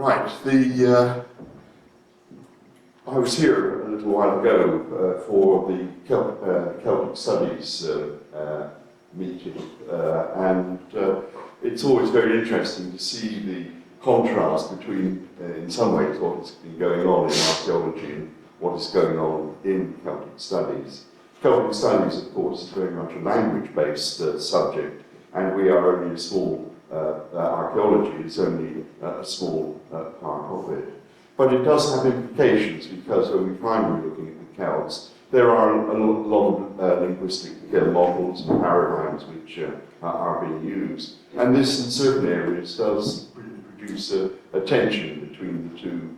Right, I was here a little while ago for the Celtic Studies meeting, and it's always very interesting to see the contrast between, in some ways, what has been going on in archaeology and what is going on in Celtic Studies. Celtic Studies, of course, is very much a language-based subject, and we are only a small, archaeology is only a small part of it. But it does have implications, because when we're finally looking at the Celts, there are a lot of linguistic models and paradigms which are being used. And this, in certain areas, does produce a tension between the two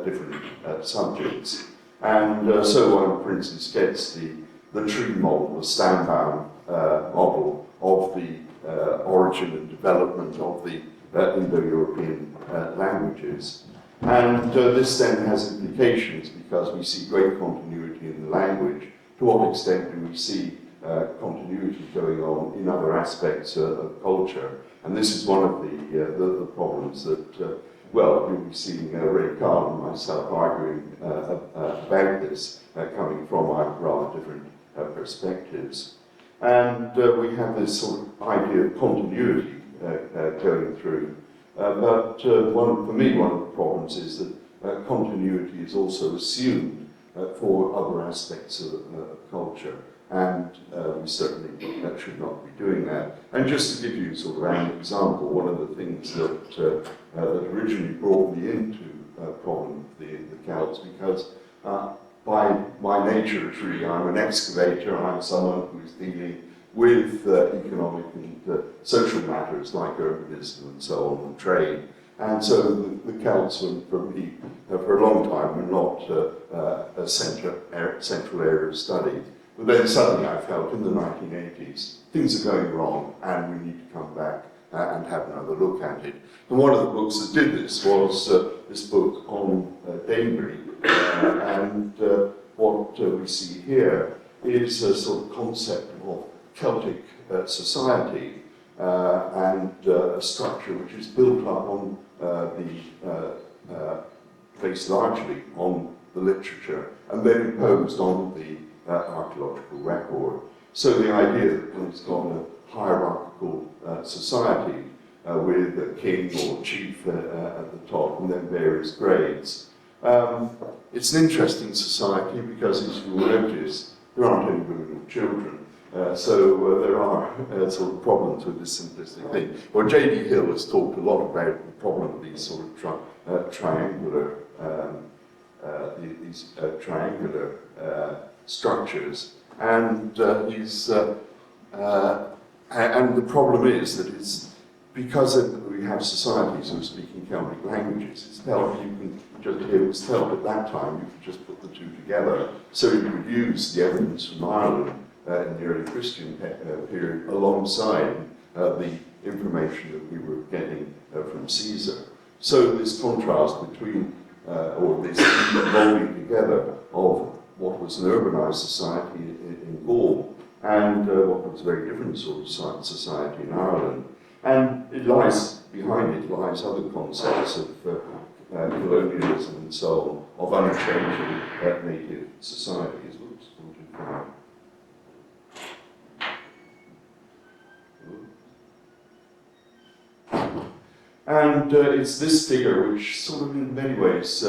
different subjects. And so one, for instance, gets the tree model, the Stambaum model of the origin and development of the Indo-European languages. And this then has implications, because we see great continuity in the language. To what extent do we see continuity going on in other aspects of culture? And this is one of the problems that, well, you'll be seeing Ray Kahn and myself arguing about this, coming from rather different perspectives. And we have this sort of idea of continuity going through. But for me, one of the problems is that continuity is also assumed for other aspects of culture, and we certainly should not be doing that. And just to give you sort of an example, one of the things that originally brought me into the problem of the Celts, because by my nature, truly, I'm an excavator. I'm someone who's dealing with economic and social matters like urbanism and so on, and trade. And so the Celts, for me, for a long time, were not a central area of study. But then suddenly I felt in the 1980s, things are going wrong, and we need to come back and have another look at it. And one of the books that did this was this book on Danebury. And what we see here is a sort of concept of Celtic society and a structure which is built up on based largely on the literature and then imposed on the archaeological record. So the idea that one's got a hierarchical society with a king or chief at the top and then various grades. It's an interesting society because, as you will notice, there aren't any women or children. So there are sort of problems with this simplistic thing. Well, J.D. Hill has talked a lot about the problem of these sort of triangular structures, and and the problem is that it's because we have societies who are speaking Celtic languages. It's felt you can just it was felt at that time you could just put the two together. So you could use the evidence from Ireland in the early Christian period alongside the information that we were getting from Caesar. So this contrast between, or this molding together of what was an urbanized society in Gaul and what was a very different sort of society in Ireland. And behind it lies other concepts of colonialism and so on, of unchanging native societies. Oops, not too far. And it's this figure which sort of in many ways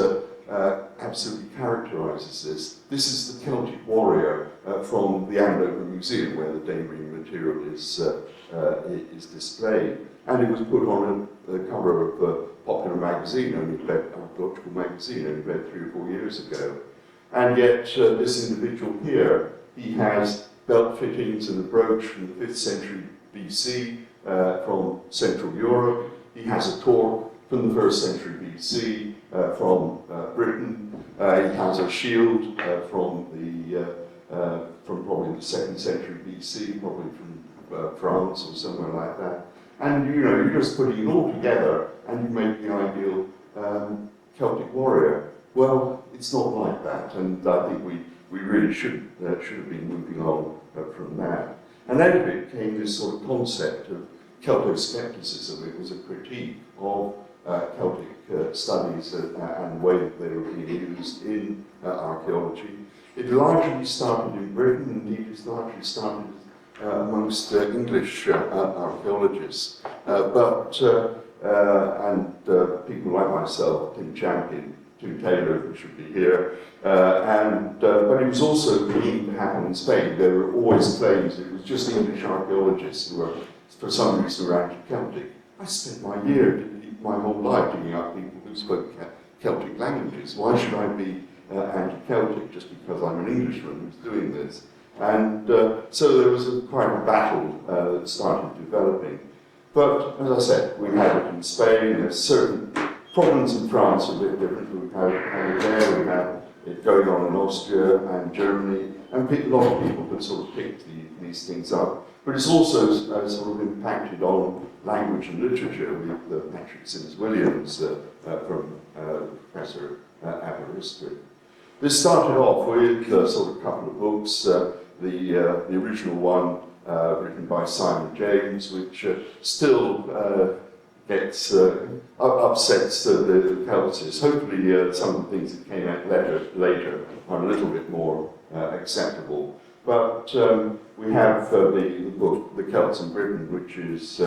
absolutely characterizes this. This is the Celtic warrior from the Andover Museum, where the Danebury material is displayed. And it was put on the cover of a popular magazine, archaeological magazine, only about 3 or 4 years ago. And yet this individual here, he has belt fittings and a brooch from the 5th century BC from Central Europe. He has a torque from the 1st century BC from Britain. He has a shield from probably the 2nd century BC, probably from France or somewhere like that. And you're just putting it all together and you make the ideal Celtic warrior. Well, it's not like that, and I think we really should have been moving on from that. And out of it came this sort of concept of Celto-skepticism. It was a critique of Celtic studies and the way that they were being used in archaeology. It largely started in Britain, indeed it's largely started amongst English archaeologists, people like myself, Tim Champion, Tim Taylor, who should be here, but it was also beginning to happen in Spain. There were always claims it was just English archaeologists who were, for some reason, were anti-Celtic. I spent my whole life digging up people who spoke Celtic languages. Why should I be anti-Celtic just because I'm an Englishman who's doing this? And so there was quite a battle that started developing. But as I said, we had it in Spain. There's certain problems in France are a bit different. We have it there. We have it going on in Austria and Germany, and a lot of people have sort of picked these things up. But it's also sort of impacted on language and literature with Patrick Sims-Williams from Professor Aberystwyth. This started off with sort of a couple of books. The original one written by Simon James, which still gets upsets the Celts. Hopefully some of the things that came out later are a little bit more acceptable. But we have the book, The Celts in Britain, which is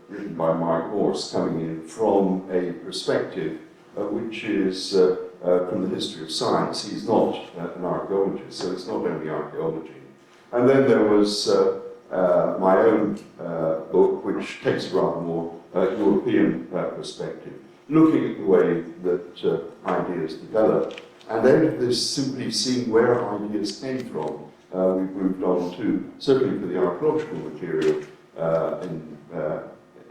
written by Mark Morse, coming in from a perspective which is from the history of science. He's not an archaeologist, so it's not only archaeology. And then there was my own book, which takes a rather more European perspective, looking at the way that ideas develop. And out of this, simply seeing where ideas came from, we've moved on to, certainly for the archaeological material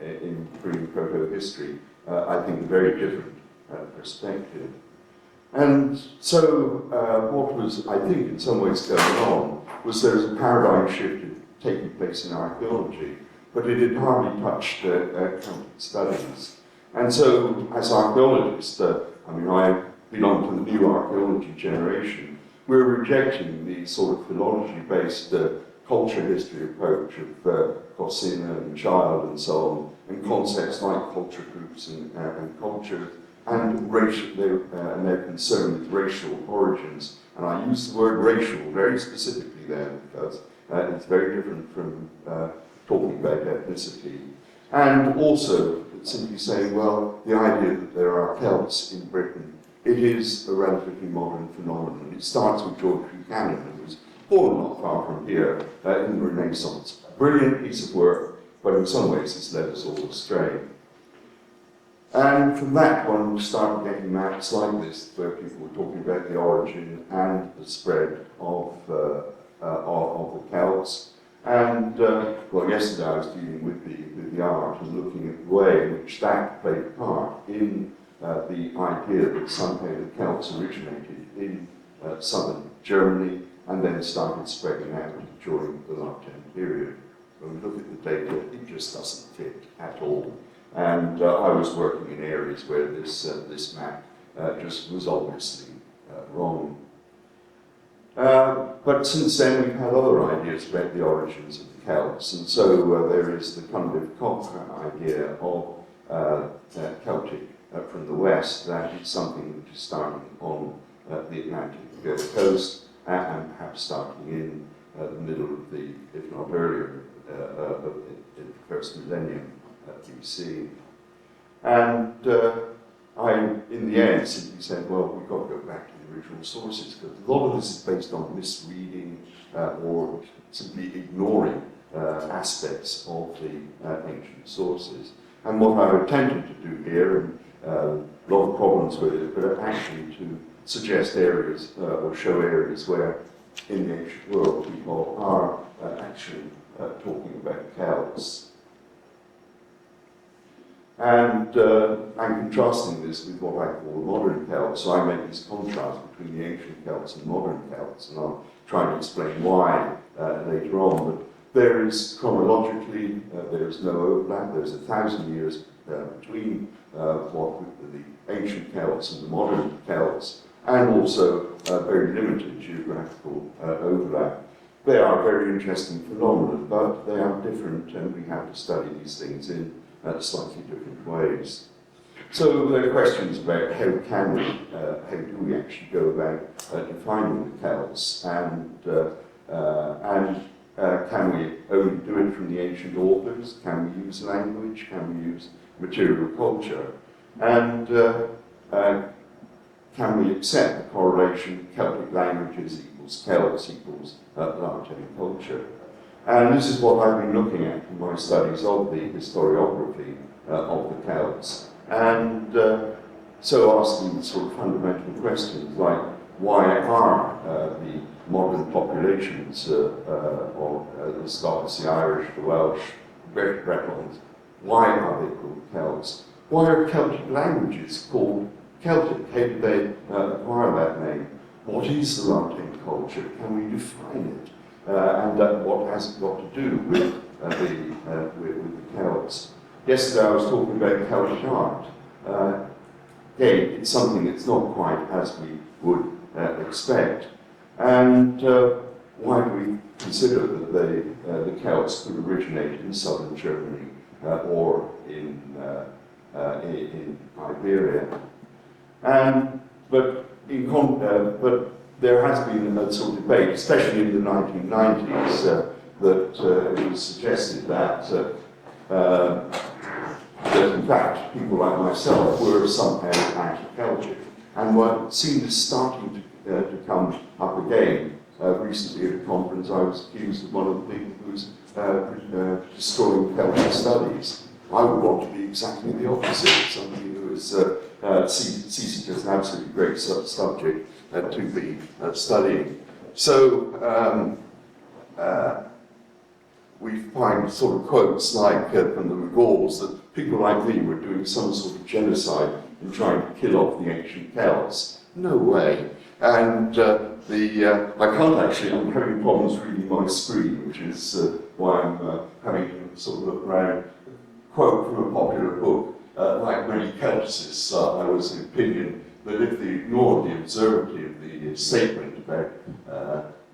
in bringing proto-history, I think a very different perspective. And so what was, I think, in some ways going on was there was a paradigm shift taking place in archaeology, but it had hardly touched Celtic studies. And so, as archaeologists, I belong to the new archaeology generation, we're rejecting the sort of philology-based culture history approach of Cossina and Child and so on, and concepts like culture groups and culture, and racial, and their concern with racial origins. And I use the word racial very specifically there because it's very different from talking about ethnicity. And also simply saying, well, the idea that there are Celts in Britain, it is a relatively modern phenomenon. It starts with George Buchanan, who was born not far from here in the Renaissance. A brilliant piece of work, but in some ways it's led us all astray. And from that one, we started getting maps like this, where people were talking about the origin and the spread of the Celts. And, well, yesterday I was dealing with the art and looking at the way in which that played a part in the idea that somehow the Celts originated in southern Germany and then started spreading out during the Lockdown period. When we look at the data, it just doesn't fit at all. And I was working in areas where this map just was obviously wrong. But since then we've had other ideas about the origins of the Celts, and so there is the Cunliffe-Cock idea of Celtic from the west, that it's something which is starting on the Atlantic coast and perhaps starting in the middle of the, if not earlier, in the first millennium BC. And I, in the end, simply said, well, we've got to go back to the original sources, because a lot of this is based on misreading or simply ignoring aspects of the ancient sources. And what I attempted to do here, and a lot of problems with it, but actually to suggest areas or show areas where in the ancient world people are actually talking about Celts. And I'm contrasting this with what I call the modern Celts, so I make this contrast between the ancient Celts and modern Celts, and I'll try to explain why later on. But there is, chronologically, there is no overlap. There's 1,000 years between what the ancient Celts and the modern Celts, and also very limited geographical overlap. They are very interesting phenomena, but they are different, and we have to study these things in slightly different ways. So there are questions about how do we actually go about defining the Celts, and can we only do it from the ancient authors? Can we use language? Can we use material culture? And can we accept the correlation Celtic languages equals Celts equals large culture? And this is what I've been looking at in my studies of the historiography of the Celts. And so asking sort of fundamental questions like, why are the modern populations of the Scots, the Irish, the Welsh, Bretons, why are they called Celts? Why are Celtic languages called Celtic? How did they acquire that name? What is the Lantane culture? Can we define it? And what has it got to do with the Celts? Yesterday I was talking about Celtic art. Again, it's something that's not quite as we would expect. And why do we consider that the Celts could originate in southern Germany or in Iberia? But there has been a sort of debate, especially in the 1990s, that it was suggested that in fact people like myself were somehow anti-Celtic, and what seemed starting to come up again. Recently at a conference I was accused of one of the people who was destroying Celtic studies. I would want to be exactly the opposite, somebody who is sees it as an absolutely great subject to be studying. So we find sort of quotes like from the Gauls that people like me were doing some sort of genocide and trying to kill off the ancient Celts. No way. And I can't actually, I'm having problems reading my screen, which is why I'm having to sort of look around. Quote from a popular book, like many Celticists, I was of the opinion that if they ignored the absurdity of the statement about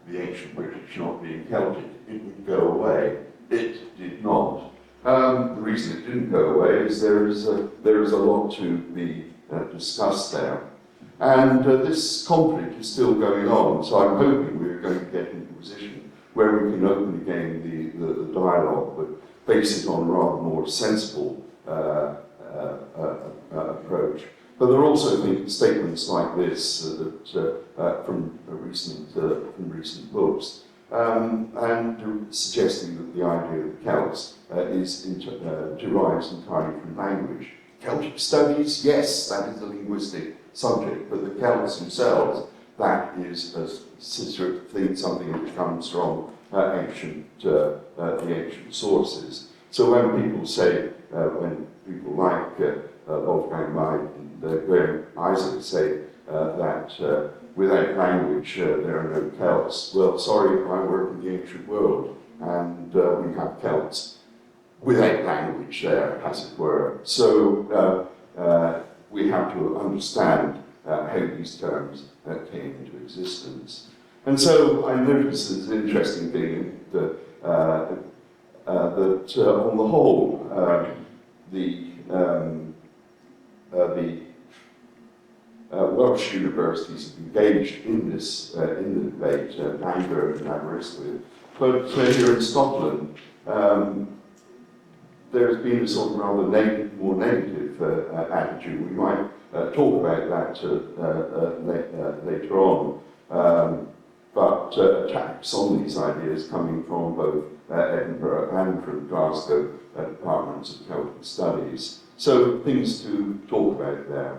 the ancient British not being Celtic, it would go away. It did not. The reason it didn't go away is there is a lot to be discussed there. And this conflict is still going on, so I'm hoping we're going to get into a position where we can open again the dialogue, but base it on a rather more sensible approach. But there are also statements like this from recent books, and suggesting that the idea of the Celts derives entirely from language. Celtic studies, yes, that is a linguistic subject, but the Celts themselves, that is something that comes from the ancient sources. So when people say, when people like Wolfgang Meid and Graham Isaac say that without language there are no Celts, well, sorry, I work in the ancient world and we have Celts without language there, as it were. So we have to understand how these terms came into existence. And so I noticed there's an interesting thing that on the whole, the Welsh universities have engaged in this in the debate, Bangor and Aberystwyth, but here in Scotland, there's been a sort of rather more negative attitude. We might talk about that later on. But attacks on these ideas coming from both Edinburgh and from Glasgow departments of Celtic Studies. So things to talk about there.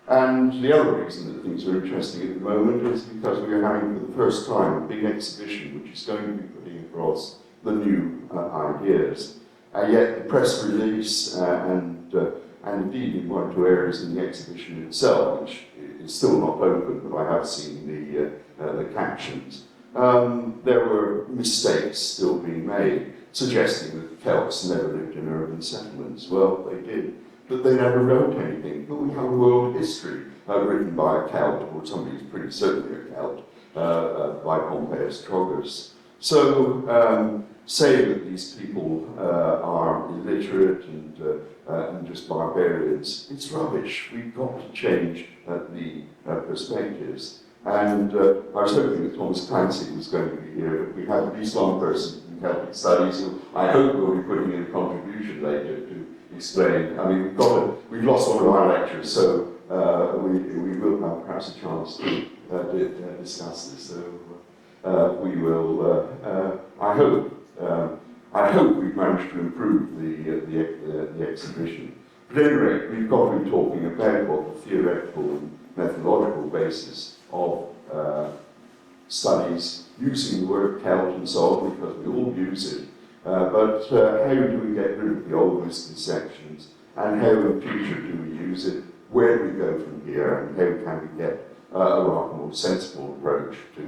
And the other reason that things are interesting at the moment is because we are having for the first time a big exhibition which is going to be putting across the new ideas. Yet the press release and indeed in one or two areas in the exhibition itself, which is still not open, but I have seen the captions, there were mistakes still being made, suggesting that the Celts never lived in urban settlements. Well, they did, but they never wrote anything. But we have a world history written by a Celt, or somebody who's pretty certainly a Celt, by Pompeius Trogus. So say that these people are illiterate and just barbarians, it's rubbish. We've got to change the perspectives. And I was hoping that Thomas Clancy was going to be here, but we have at least one person in Celtic Studies who I hope will be putting in a contribution later to explain. I mean, we've lost one of our lecturers, so we will have perhaps a chance to discuss this. So we will. I hope we've managed to improve the exhibition. But at any rate, we've got to be talking about what the theoretical and methodological basis of studies using the word Celt and so on, because we all use it. But how do we get rid of the old misconceptions, and how in future do we use it? Where do we go from here, and how can we get a rather more sensible approach to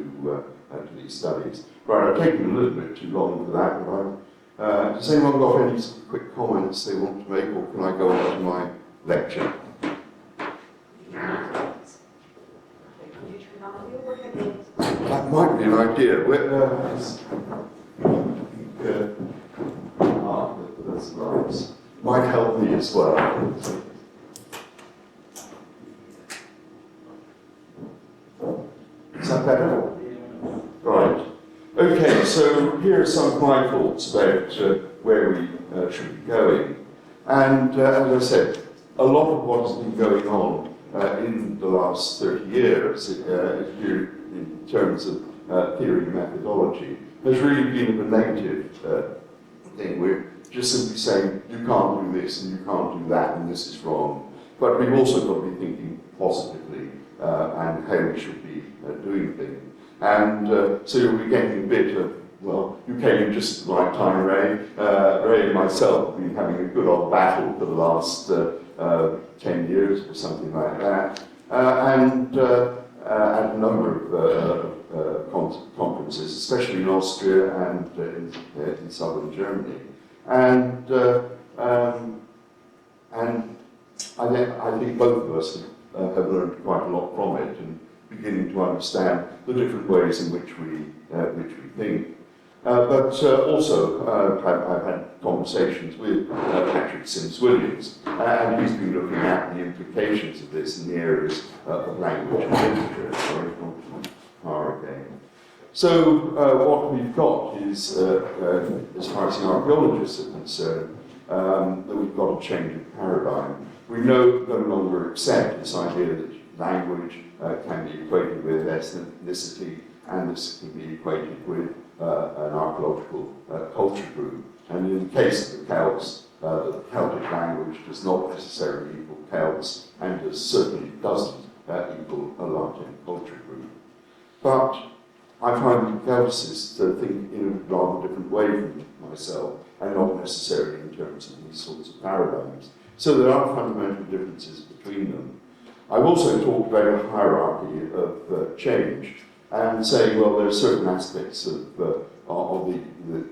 these studies? Right, I've taken a little bit too long for that, but has anyone got any sort of quick comments they want to make, or can I go on to my lecture? That might be an idea. That's nice. Might help me as well. Is that better? Right. Okay, so here are some of my thoughts about where we should be going. And as I said, a lot of what has been going on in the last 30 years, in terms of theory and methodology, has really been of a negative thing. We're just simply saying, you can't do this and you can't do that and this is wrong. But we've also got to be thinking positively and how we should be doing things. And so you'll be getting a bit of, well, you came in just at the right time, Ray. Ray and myself have been having a good old battle for the last 10 years or something like that. And at a number of conferences, especially in Austria and in southern Germany. And I think both of us have learned quite a lot from it, and beginning to understand the different ways in which we think. But also, I've had conversations with Patrick Sims-Williams, and he's been looking at the implications of this in the areas of language and literature. Sorry, again. So what we've got is, as far as the archaeologists are concerned, that we've got a change of paradigm. We no longer accept this idea that language can be equated with ethnicity, and this can be equated with an archaeological culture group. And in the case of the Celts, the Celtic language does not necessarily equal Celts, and certainly doesn't equal a Latin culture group. But I find Celticists think in a rather different way from myself, and not necessarily in terms of these sorts of paradigms. So there are fundamental differences between them. I've also talked about a hierarchy of change, and saying, well, there are certain aspects of the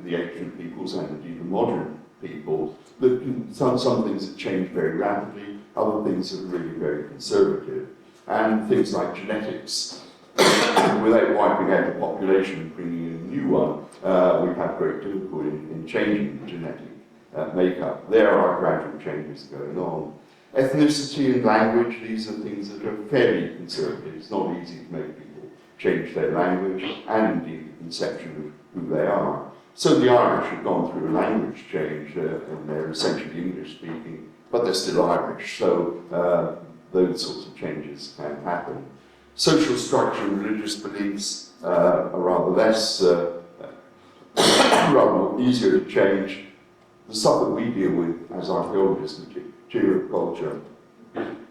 ancient peoples and indeed the modern peoples that can, some things that change very rapidly, other things that are really very conservative, and things like genetics. Without wiping out the population and bringing in a new one, we've had great difficulty in changing the genetic makeup. There are gradual changes going on. Ethnicity and language, these are things that are fairly conservative. It's not easy to make people change their language and indeed the conception of who they are. So the Irish have gone through a language change, and they're essentially English speaking, but they're still Irish, so those sorts of changes can happen. Social structure and religious beliefs are rather less, rather easier to change. The stuff that we deal with as archaeologists, material culture,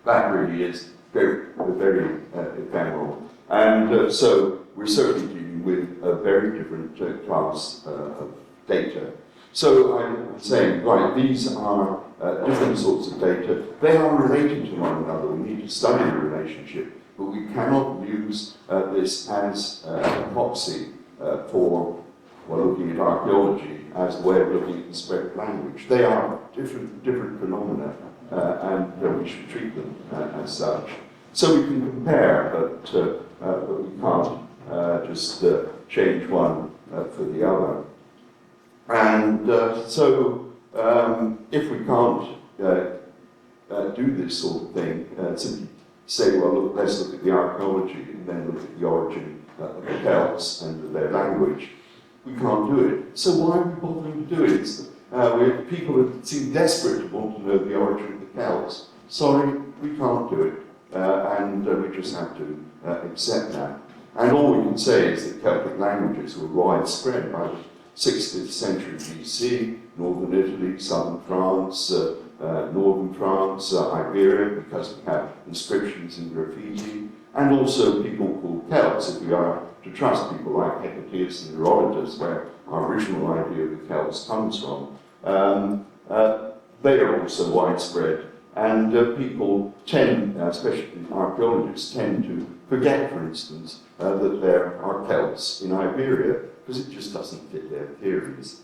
that really is very, very ephemeral. And so we're certainly dealing with a very different class of data. So I'm saying, right, these are different sorts of data. They are related to one another. We need to study the relationship, but we cannot use this as a proxy for looking at archaeology as a way of looking at the spread of language. They are different phenomena, and we should treat them as such. So we can compare, but we can't just change one for the other. And if we can't do this sort of thing, simply say, well, look, let's look at the archaeology and then look at the origin of the Celts and of their language, we can't do it. So why are we bothering to do it? People who seem desperate to want to know the origin of the Celts. Sorry, we can't do it, and we just have to accept that. And all we can say is that Celtic languages were widespread by the 6th century BC, northern Italy, southern France, northern France, Iberia, because we have inscriptions and graffiti, and also people called Celts, if we are to trust people like Hecataeus and Herodotus, where our original idea of the Celts comes from. They are also widespread, and people tend, especially archaeologists, tend to forget, for instance, that there are Celts in Iberia, because it just doesn't fit their theories.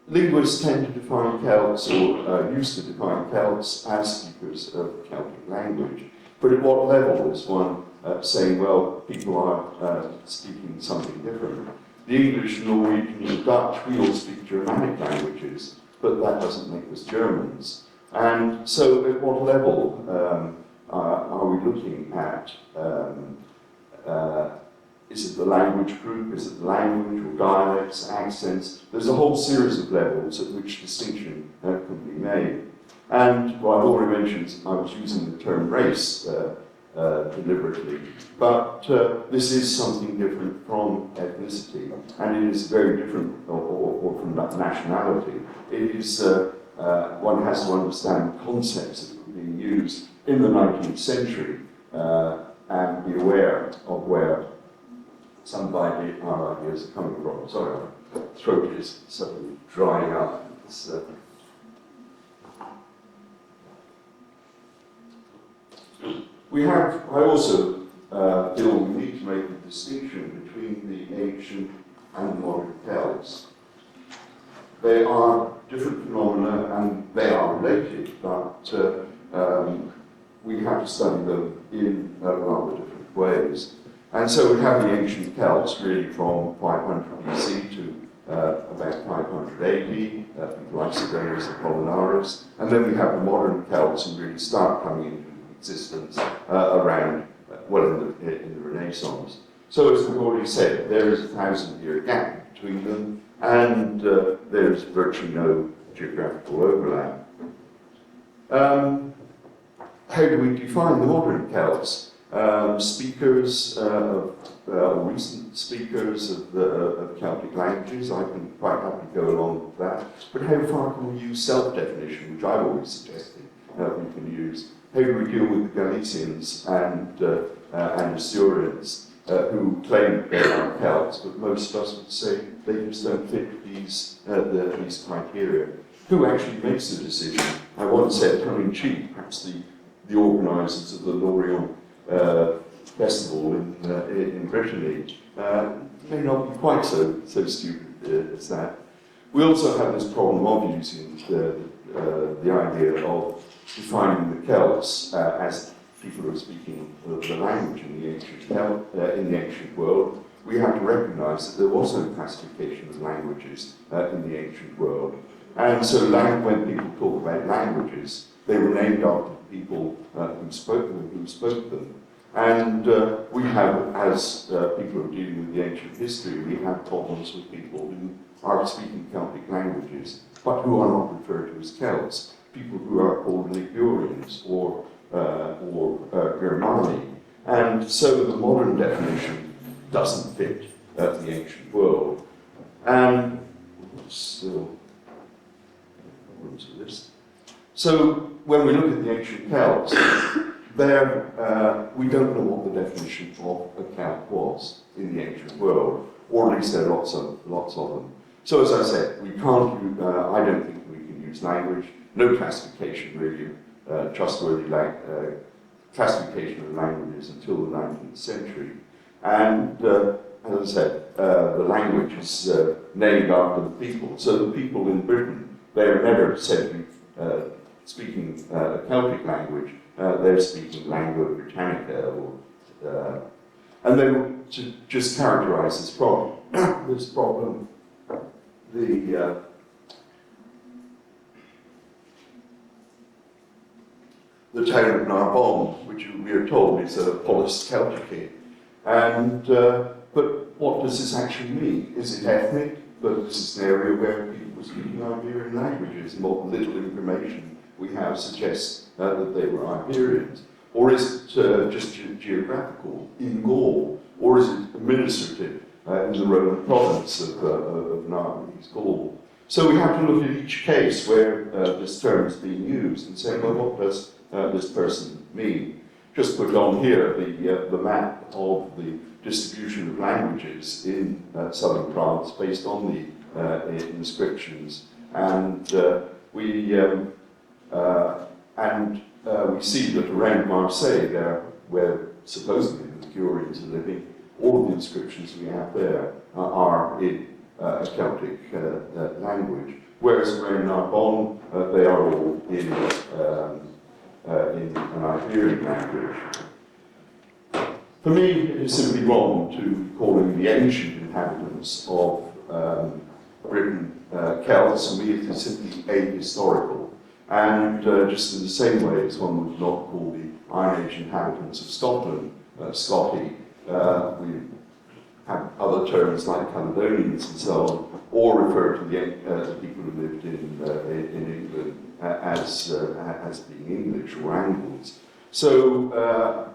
Linguists tend to define Celts, or used to define Celts, as speakers of Celtic language. But at what level is one saying, well, people are speaking something different? The English, Norwegian, and Dutch, we all speak Germanic languages, but that doesn't make us Germans. And so at what level are we looking at? Is it the language group? Is it the language or dialects, accents? There's a whole series of levels at which distinction can be made. And well, I've already mentioned I was using the term race deliberately, but this is something different from ethnicity, and it is very different, or from nationality. It is, one has to understand concepts that were being used in the 19th century and be aware of where some of our ideas are coming from. Sorry, my throat is suddenly drying up. I also feel we need to make a distinction between the ancient and modern Celts. They are different phenomena and they are related, but we have to study them in rather different ways. And so we have the ancient Celts really from 500 BC to about 500 AD, people like Siderius Apollinaris, and then we have the modern Celts who really start coming into existence around, well, in the Renaissance. So as we've already said, there is a 1,000-year gap between them, and there's virtually no geographical overlap. How do we define the modern Celts? Speakers, recent speakers of Celtic languages, I can quite happily go along with that. But how far can we use self-definition, which I've always suggested we can use? How do we deal with the Galicians and Asturians who claim they are Celts, but most of us would say they just don't fit these criteria? Who actually makes the decision? I once said, tongue-in-cheek, perhaps the organisers of the Lorient festival in Brittany may not be quite so stupid as that. We also have this problem of using the idea of defining the Celts as people who are speaking the language in the ancient world. We have to recognise that there was no classification of languages in the ancient world. And so when people talk about languages, they were named after people who spoke them. And we have, as people who are dealing with the ancient history, we have problems with people who are speaking Celtic languages, but who are not referred to as Celts. People who are called Ligurians or Germani. And so the modern definition doesn't fit the ancient world. And still problems with this. So when we look at the ancient Celts, we don't know what the definition of a Celt was in the ancient world, or at least there are lots of them. So as I said, we can't use, I don't think we can use language, no classification really, trustworthy classification of languages until the 19th century. And as I said, the language is named after the people. So the people in Britain, they're never said to be speaking a Celtic language, they're speaking Lingua Britannica. And then to just characterize this problem, this problem, the town of Narbonne, which we are told is a polis Celtic. And, but what does this actually mean? Is it ethnic? But this is an area where people were speaking Iberian languages, and what little information we have suggests that they were Iberians. Or is it just geographical in Gaul? Or is it administrative in the Roman province of Narbenese Gaul? So we have to look at each case where this term is being used and say, well, what does this person mean? Just put on here the map of the distribution of languages in southern France based on the inscriptions, and we see that around Marseille, there, where supposedly the Curians are living, all of the inscriptions we have there are in a Celtic language, whereas around Narbonne they are all in an Iberian language. For me, it is simply wrong to call them the ancient inhabitants of Britain Celts, and it is simply ahistorical. And just in the same way as one would not call the Iron Age inhabitants of Scotland Scotty, we have other terms like Caledonians and so on, or refer to the people who lived in England as being English or Angles. So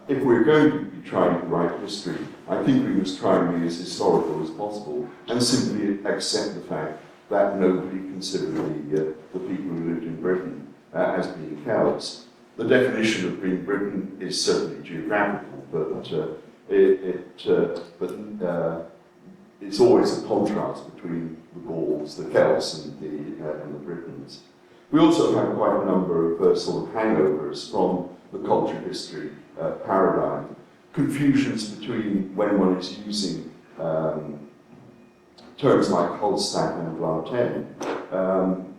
if we're going to be trying to write history, I think we must try and be as historical as possible and simply accept the fact that nobody considered the people who lived in Britain as being Celts. The definition of being Britain is certainly geographical, but it's always a contrast between the Gauls, the Celts, and the Britons. We also have quite a number of sort of hangovers from the culture history paradigm, confusions between when one is using terms like Hallstatt and Blaten,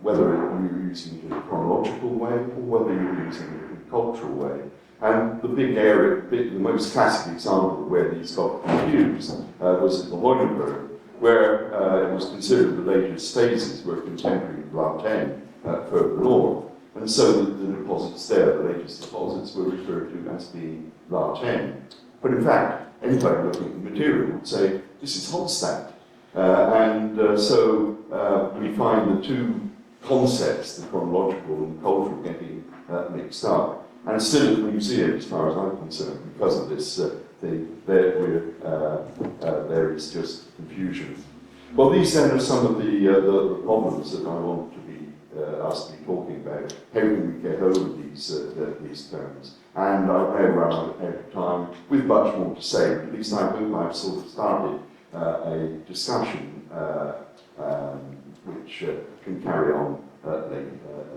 whether you're using it in a chronological way or whether you're using it in a cultural way. And the big area, the most classic example where these got confused was at the Leuenberg, where it was considered the latest phases were contemporary Blaten further north. And so the deposits there, the latest deposits, were referred to as being Blaten. But in fact, anybody looking at the material would say, this is Hallstatt. So we find the two concepts, the chronological and the cultural, getting mixed up. And still at the museum, as far as I'm concerned, because of this thing, there is just confusion. Well, these then are some of the problems that I want to be us to be talking about. How can we get over these terms? And I've now run out of time with much more to say, but at least I hope I've sort of started a discussion which can carry on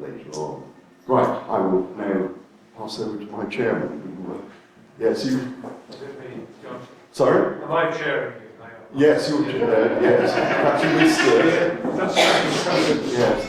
later on. Right, I will now pass over to my chairman. Yes, you. Sorry? Am I chairing you? Yes, you're chair. Yes, perhaps you missed it. That's right. Yes.